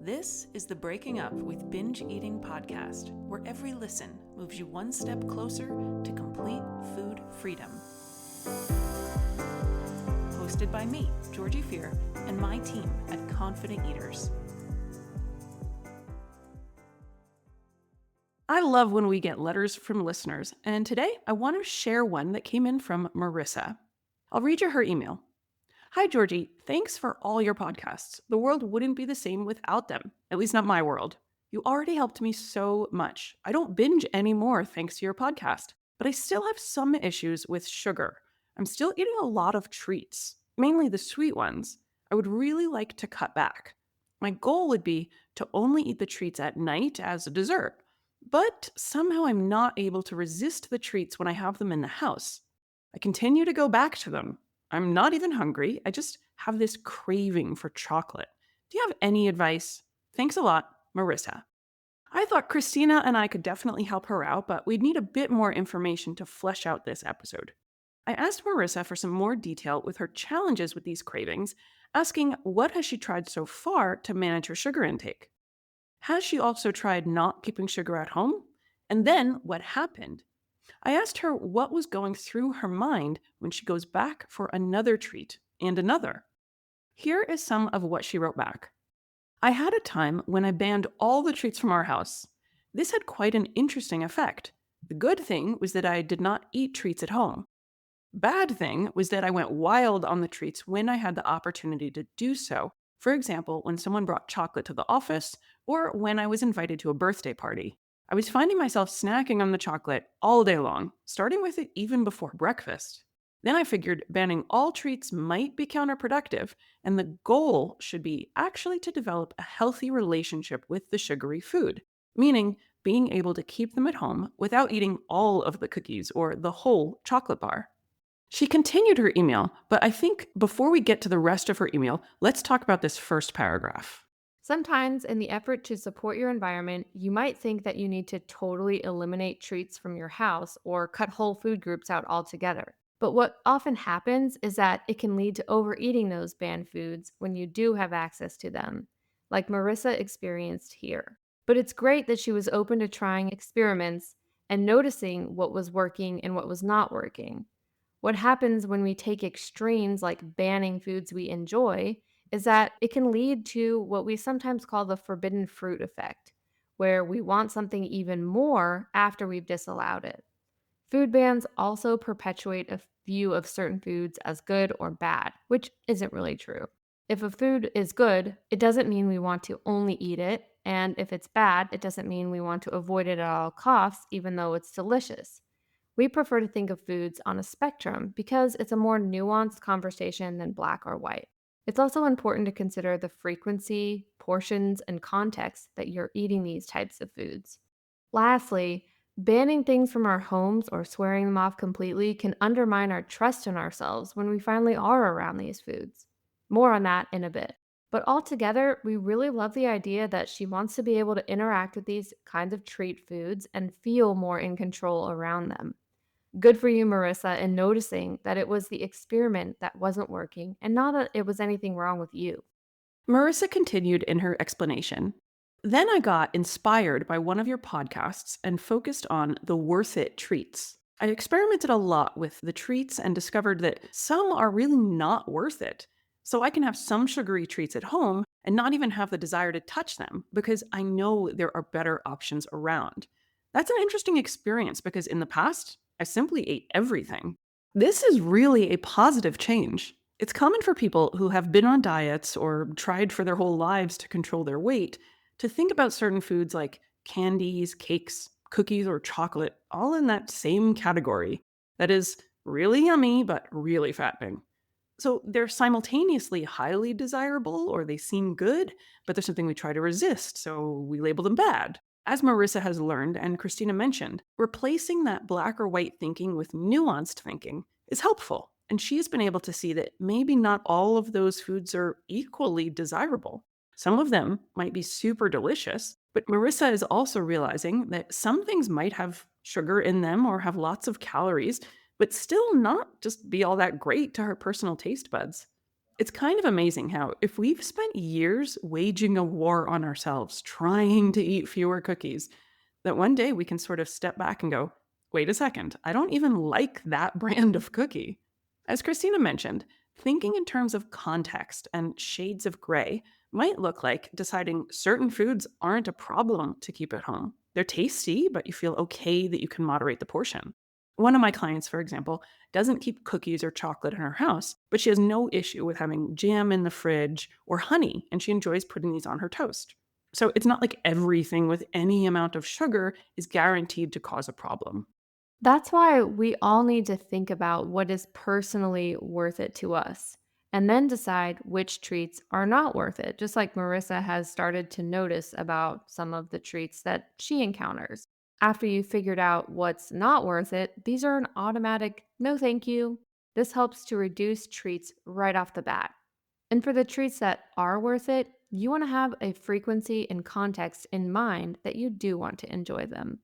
This is the Breaking Up with Binge Eating podcast, where every listen moves you one step closer to complete food freedom. Hosted by me, Georgie and my team at Confident Eaters. I love when we get letters from listeners, and today I want to share one that came in from Marissa. I'll read you her email. Hi, Georgie. Thanks for all your podcasts. The world wouldn't be the same without them, at least not my world. You already helped me so much. I don't binge anymore thanks to your podcast, but I still have some issues with sugar. I'm still eating a lot of treats, mainly the sweet ones. I would really like to cut back. My goal would be to only eat the treats at night as a dessert, but somehow I'm not able to resist the treats when I have them in the house. I continue to go back to them. I'm not even hungry. I just have this craving for chocolate. Do you have any advice? Thanks a lot, Marissa. I thought Christina and I could definitely help her out, but we'd need a bit more information to flesh out this episode. I asked Marissa for some more detail with her challenges with these cravings, asking what has she tried so far to manage her sugar intake? Has she also tried not keeping sugar at home? And then what happened? I asked her what was going through her mind when she goes back for another treat and another. Here is some of what she wrote back. I had a time when I banned all the treats from our house. This had quite an interesting effect. The good thing was that I did not eat treats at home. Bad thing was that I went wild on the treats when I had the opportunity to do so. For example, when someone brought chocolate to the office or when I was invited to a birthday party. I was finding myself snacking on the chocolate all day long, starting with it even before breakfast. Then I figured banning all treats might be counterproductive, and the goal should be actually to develop a healthy relationship with the sugary food, meaning being able to keep them at home without eating all of the cookies or the whole chocolate bar. She continued her email, but I think before we get to the rest of her email, let's talk about this first paragraph. Sometimes, in the effort to support your environment, you might think that you need to totally eliminate treats from your house or cut whole food groups out altogether. But what often happens is that it can lead to overeating those banned foods when you do have access to them, like Marissa experienced here. But it's great that she was open to trying experiments and noticing what was working and what was not working. What happens when we take extremes like banning foods we enjoy is that it can lead to what we sometimes call the forbidden fruit effect, where we want something even more after we've disallowed it. Food bans also perpetuate a view of certain foods as good or bad, which isn't really true. If a food is good, it doesn't mean we want to only eat it, and if it's bad, it doesn't mean we want to avoid it at all costs, even though it's delicious. We prefer to think of foods on a spectrum because it's a more nuanced conversation than black or white. It's also important to consider the frequency, portions, and context that you're eating these types of foods. Lastly, banning things from our homes or swearing them off completely can undermine our trust in ourselves when we finally are around these foods. More on that in a bit. But altogether, we really love the idea that she wants to be able to interact with these kinds of treat foods and feel more in control around them. Good for you, Marissa, in noticing that it was the experiment that wasn't working and not that it was anything wrong with you. Marissa continued in her explanation. Then I got inspired by one of your podcasts and focused on the worth it treats. I experimented a lot with the treats and discovered that some are really not worth it. So I can have some sugary treats at home and not even have the desire to touch them because I know there are better options around. That's an interesting experience because in the past, I simply ate everything. This is really a positive change. It's common for people who have been on diets or tried for their whole lives to control their weight to think about certain foods like candies, cakes, cookies, or chocolate, all in that same category. That is really yummy, but really fattening. So they're simultaneously highly desirable or they seem good, but they're something we try to resist, so we label them bad. As Marissa has learned and Christina mentioned, replacing that black or white thinking with nuanced thinking is helpful. And she has been able to see that maybe not all of those foods are equally desirable. Some of them might be super delicious, but Marissa is also realizing that some things might have sugar in them or have lots of calories, but still not just be all that great to her personal taste buds. It's kind of amazing how, if we've spent years waging a war on ourselves, trying to eat fewer cookies, that one day we can sort of step back and go, wait a second, I don't even like that brand of cookie. As Christina mentioned, thinking in terms of context and shades of gray might look like deciding certain foods aren't a problem to keep at home. They're tasty, but you feel okay that you can moderate the portion. One of my clients, for example, doesn't keep cookies or chocolate in her house, but she has no issue with having jam in the fridge or honey, and she enjoys putting these on her toast. So it's not like everything with any amount of sugar is guaranteed to cause a problem. That's why we all need to think about what is personally worth it to us and then decide which treats are not worth it, just like Marissa has started to notice about some of the treats that she encounters. After you've figured out what's not worth it, these are an automatic no thank you. This helps to reduce treats right off the bat. And for the treats that are worth it, you want to have a frequency and context in mind that you do want to enjoy them.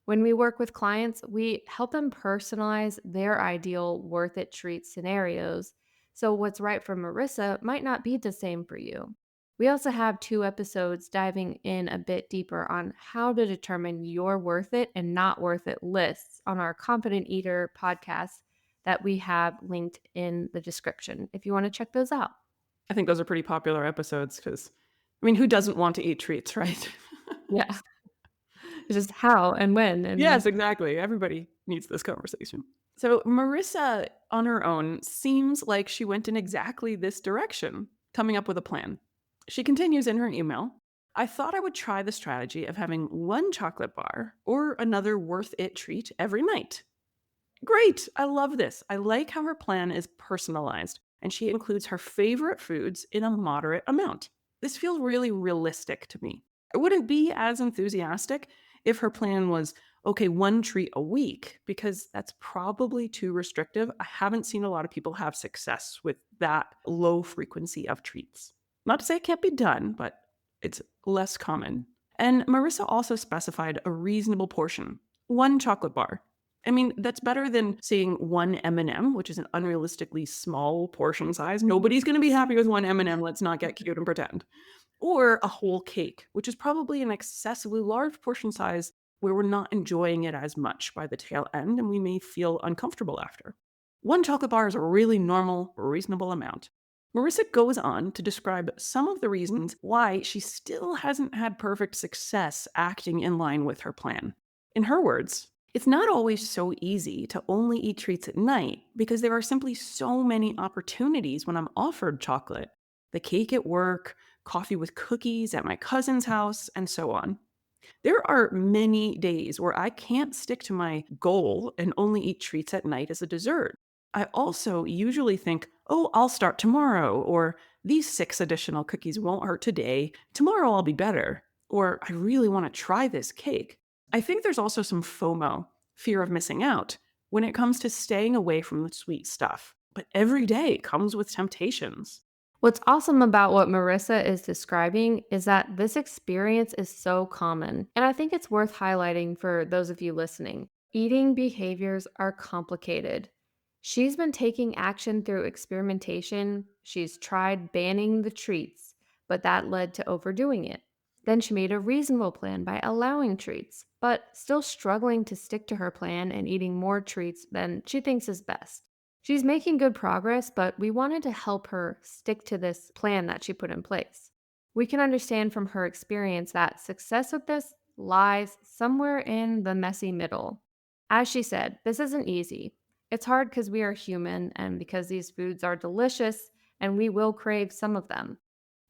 When we work with clients, we help them personalize their ideal worth it treat scenarios. So, what's right for Marissa might not be the same for you. We also have 2 episodes diving in a bit deeper on how to determine your worth it and not worth it lists on our Confident Eater podcast that we have linked in the description if you want to check those out. I think those are pretty popular episodes because, I mean, who doesn't want to eat treats, right? Yeah. It's just how and when and Yes, exactly. Everybody needs this conversation. So, Marissa, on her own, seems like she went in exactly this direction, coming up with a plan. She continues in her email. I thought I would try the strategy of having one chocolate bar or another worth it treat every night. Great. I love this. I like how her plan is personalized and she includes her favorite foods in a moderate amount. This feels really realistic to me. I wouldn't be as enthusiastic if her plan was, okay, one treat a week, because that's probably too restrictive. I haven't seen a lot of people have success with that low frequency of treats. Not to say it can't be done, but it's less common. And Marissa also specified a reasonable portion, one chocolate bar. I mean, that's better than seeing one M&M, which is an unrealistically small portion size. Nobody's going to be happy with one M&M. Let's not get cute and pretend. Or a whole cake, which is probably an excessively large portion size where we're not enjoying it as much by the tail end and we may feel uncomfortable after. One chocolate bar is a really normal, reasonable amount. Marissa goes on to describe some of the reasons why she still hasn't had perfect success acting in line with her plan. In her words, it's not always so easy to only eat treats at night because there are simply so many opportunities when I'm offered chocolate. The cake at work, coffee with cookies at my cousin's house, and so on. There are many days where I can't stick to my goal and only eat treats at night as a dessert. I also usually think, oh, I'll start tomorrow, or these 6 additional cookies won't hurt today. Tomorrow I'll be better. Or I really want to try this cake. I think there's also some FOMO, fear of missing out, when it comes to staying away from the sweet stuff. But every day comes with temptations. what's awesome about what Marissa is describing is that this experience is so common, and I think it's worth highlighting for those of you listening. Eating behaviors are complicated. She's been taking action through experimentation. She's tried banning the treats, but that led to overdoing it. Then she made a reasonable plan by allowing treats, but still struggling to stick to her plan and eating more treats than she thinks is best. She's making good progress, but we wanted to help her stick to this plan that she put in place. We can understand from her experience that success with this lies somewhere in the messy middle. As she said, this isn't easy. It's hard because we are human and because these foods are delicious and we will crave some of them.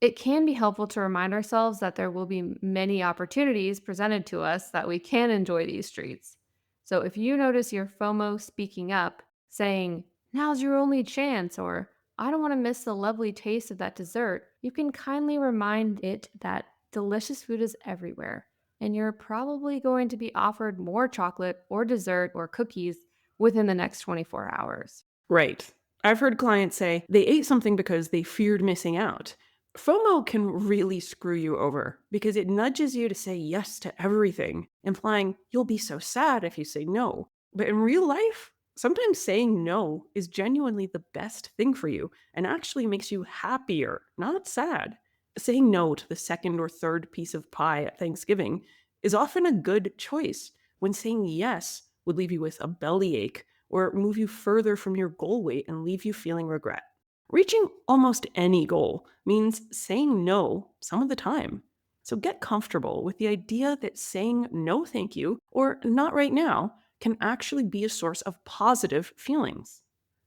It can be helpful to remind ourselves that there will be many opportunities presented to us that we can enjoy these treats. So if you notice your FOMO speaking up, saying, now's your only chance, or I don't want to miss the lovely taste of that dessert, you can kindly remind it that delicious food is everywhere, and you're probably going to be offered more chocolate or dessert or cookies within the next 24 hours. Right. I've heard clients say they ate something because they feared missing out. FOMO can really screw you over because it nudges you to say yes to everything, implying you'll be so sad if you say no. But in real life, Sometimes saying no is genuinely the best thing for you and actually makes you happier, not sad. Saying no to the second or third piece of pie at Thanksgiving is often a good choice when saying yes would leave you with a bellyache or move you further from your goal weight and leave you feeling regret. Reaching almost any goal means saying no some of the time. So get comfortable with the idea that saying no, thank you, or not right now can actually be a source of positive feelings.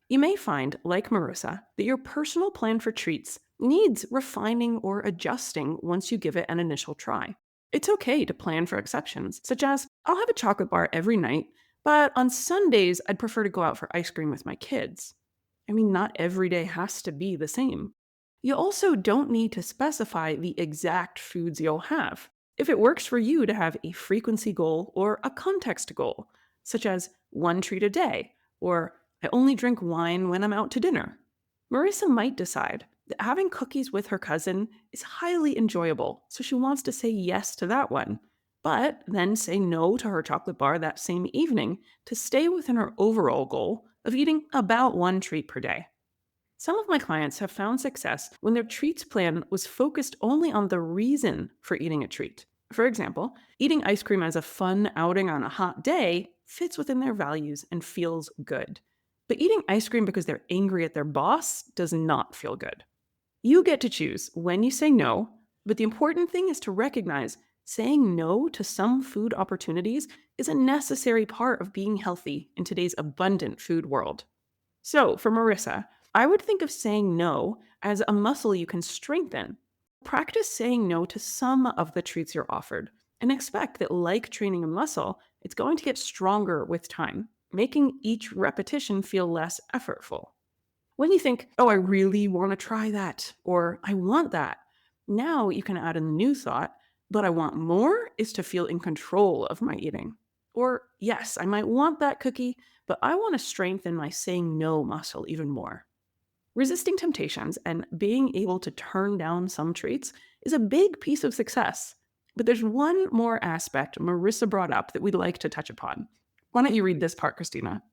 You may find, like Marissa, that your personal plan for treats needs refining or adjusting once you give it an initial try. It's okay to plan for exceptions, such as, I'll have a chocolate bar every night, but on Sundays, I'd prefer to go out for ice cream with my kids. I mean, not every day has to be the same. You also don't need to specify the exact foods you'll have. If it works for you to have a frequency goal or a context goal, such as one treat a day, or I only drink wine when I'm out to dinner. Marissa might decide that having cookies with her cousin is highly enjoyable, so she wants to say yes to that one, but then say no to her chocolate bar that same evening to stay within her overall goal of eating about one treat per day. Some of my clients have found success when their treats plan was focused only on the reason for eating a treat. For example, eating ice cream as a fun outing on a hot day fits within their values and feels good. But eating ice cream because they're angry at their boss does not feel good. You get to choose when you say no, but the important thing is to recognize saying no to some food opportunities is a necessary part of being healthy in today's abundant food world. So, for Marissa, I would think of saying no as a muscle you can strengthen. Practice saying no to some of the treats you're offered and expect that, like training a muscle, it's going to get stronger with time, making each repetition feel less effortful. When you think, oh, I really want to try that, or I want that, now you can add a new thought, but I want more is to feel in control of my eating. Or, yes, I might want that cookie, but I want to strengthen my saying no muscle even more. Resisting temptations and being able to turn down some treats is a big piece of success. But there's one more aspect Marissa brought up that we'd like to touch upon. Why don't you read this part, Christina?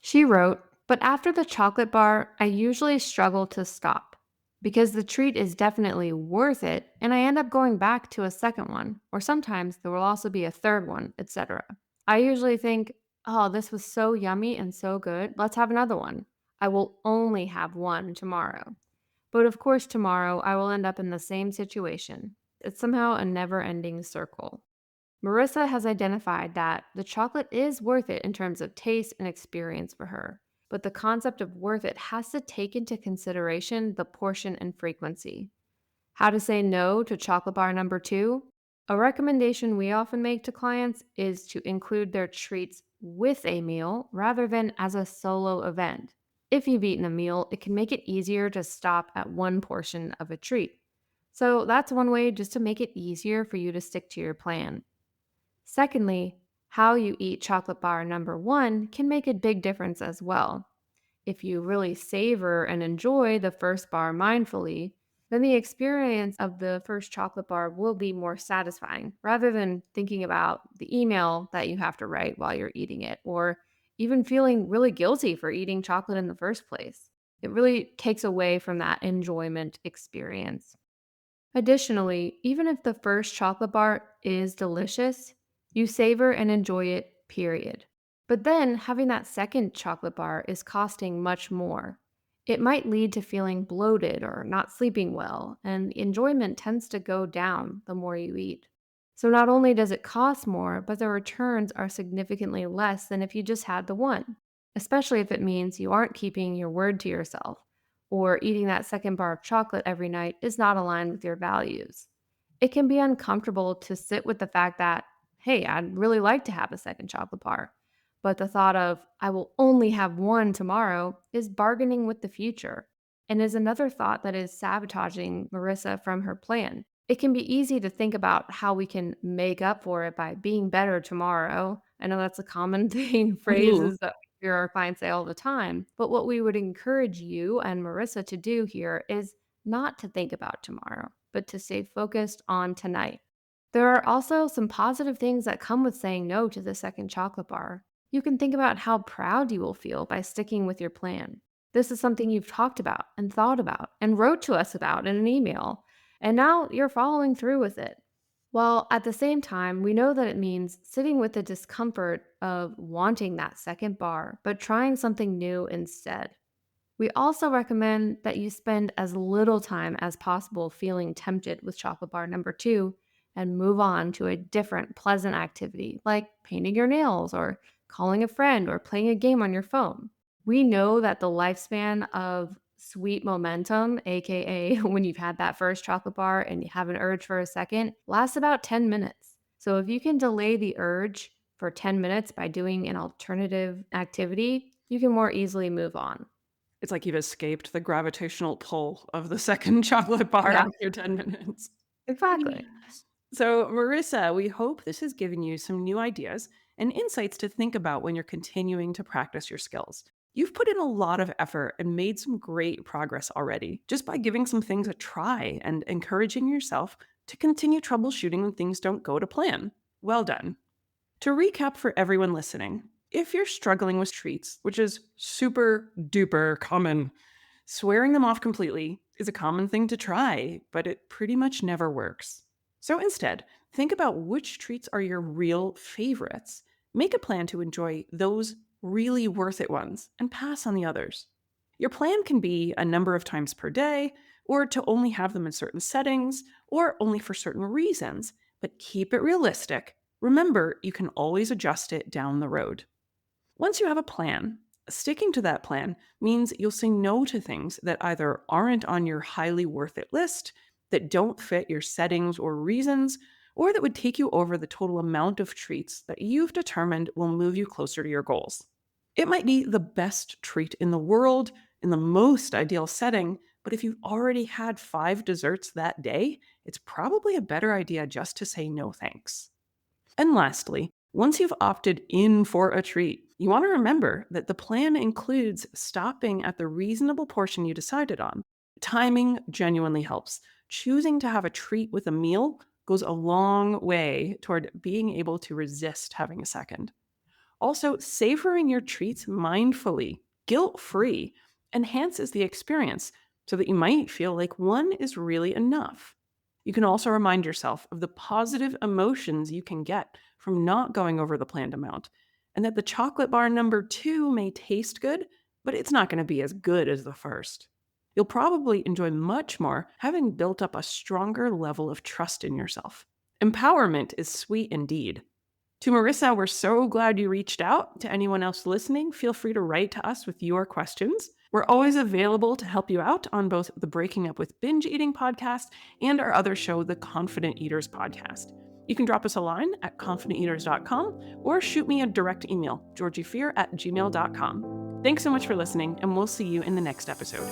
She wrote, but after the chocolate bar, I usually struggle to stop because the treat is definitely worth it and I end up going back to a second one, or sometimes there will also be a third one, etc. I usually think, oh, this was so yummy and so good. Let's have another one. I will only have one tomorrow. But of course, tomorrow I will end up in the same situation. It's somehow a never ending circle. Marissa has identified that the chocolate is worth it in terms of taste and experience for her, but the concept of worth it has to take into consideration the portion and frequency. How to say no to chocolate bar number two? A recommendation we often make to clients is to include their treats with a meal rather than as a solo event. If you've eaten a meal, it can make it easier to stop at one portion of a treat. So that's one way just to make it easier for you to stick to your plan. Secondly, how you eat chocolate bar number one can make a big difference as well. If you really savor and enjoy the first bar mindfully, then the experience of the first chocolate bar will be more satisfying rather than thinking about the email that you have to write while you're eating it or even feeling really guilty for eating chocolate in the first place. It really takes away from that enjoyment experience. Additionally, even if the first chocolate bar is delicious, you savor and enjoy it, period. But then having that second chocolate bar is costing much more. It might lead to feeling bloated or not sleeping well, and enjoyment tends to go down the more you eat. So not only does it cost more, but the returns are significantly less than if you just had the one, especially if it means you aren't keeping your word to yourself or eating that second bar of chocolate every night is not aligned with your values. It can be uncomfortable to sit with the fact that, hey, I'd really like to have a second chocolate bar. But the thought of, I will only have one tomorrow, is bargaining with the future and is another thought that is sabotaging Marissa from her plan. It can be easy to think about how we can make up for it by being better tomorrow. I know that's a common thing, Mhm. phrases that we hear our clients say all the time. But what we would encourage you and Marissa to do here is not to think about tomorrow, but to stay focused on tonight. There are also some positive things that come with saying no to the second chocolate bar. You can think about how proud you will feel by sticking with your plan. This is something you've talked about and thought about and wrote to us about in an email, and now you're following through with it. While at the same time, we know that it means sitting with the discomfort of wanting that second bar, but trying something new instead. We also recommend that you spend as little time as possible feeling tempted with chocolate bar number two and move on to a different pleasant activity like painting your nails or calling a friend or playing a game on your phone. We know that the lifespan of sweet momentum, aka when you've had that first chocolate bar and you have an urge for a second, lasts about 10 minutes. So if you can delay the urge for 10 minutes by doing an alternative activity, you can more easily move on. It's like you've escaped the gravitational pull of the second chocolate bar Yeah, after 10 minutes. exactly. So, Marissa, we hope this has given you some new ideas and insights to think about when you're continuing to practice your skills. You've put in a lot of effort and made some great progress already just by giving some things a try and encouraging yourself to continue troubleshooting when things don't go to plan. Well done. To recap for everyone listening, if you're struggling with treats, which is super duper common, swearing them off completely is a common thing to try, but it pretty much never works. So instead, think about which treats are your real favorites. Make a plan to enjoy those really worth it ones and pass on the others. Your plan can be a number of times per day, or to only have them in certain settings, or only for certain reasons, but keep it realistic. Remember, you can always adjust it down the road. Once you have a plan, sticking to that plan means you'll say no to things that either aren't on your highly worth it list, that don't fit your settings or reasons, or that would take you over the total amount of treats that you've determined will move you closer to your goals. It might be the best treat in the world, in the most ideal setting, but if you've already had 5 desserts that day, it's probably a better idea just to say no thanks. And lastly, once you've opted in for a treat, you want to remember that the plan includes stopping at the reasonable portion you decided on. Timing genuinely helps. Choosing to have a treat with a meal goes a long way toward being able to resist having a second. Also, savoring your treats mindfully, guilt free, enhances the experience so that you might feel like one is really enough. You can also remind yourself of the positive emotions you can get from not going over the planned amount, and that the chocolate bar number two may taste good, but it's not going to be as good as the first. You'll probably enjoy much more having built up a stronger level of trust in yourself. Empowerment is sweet indeed. To Marissa, we're so glad you reached out. To anyone else listening, feel free to write to us with your questions. We're always available to help you out on both the Breaking Up with Binge Eating podcast and our other show, the Confident Eaters podcast. You can drop us a line at confidenteaters.com or shoot me a direct email, georgiefear@gmail.com. Thanks so much for listening, and we'll see you in the next episode.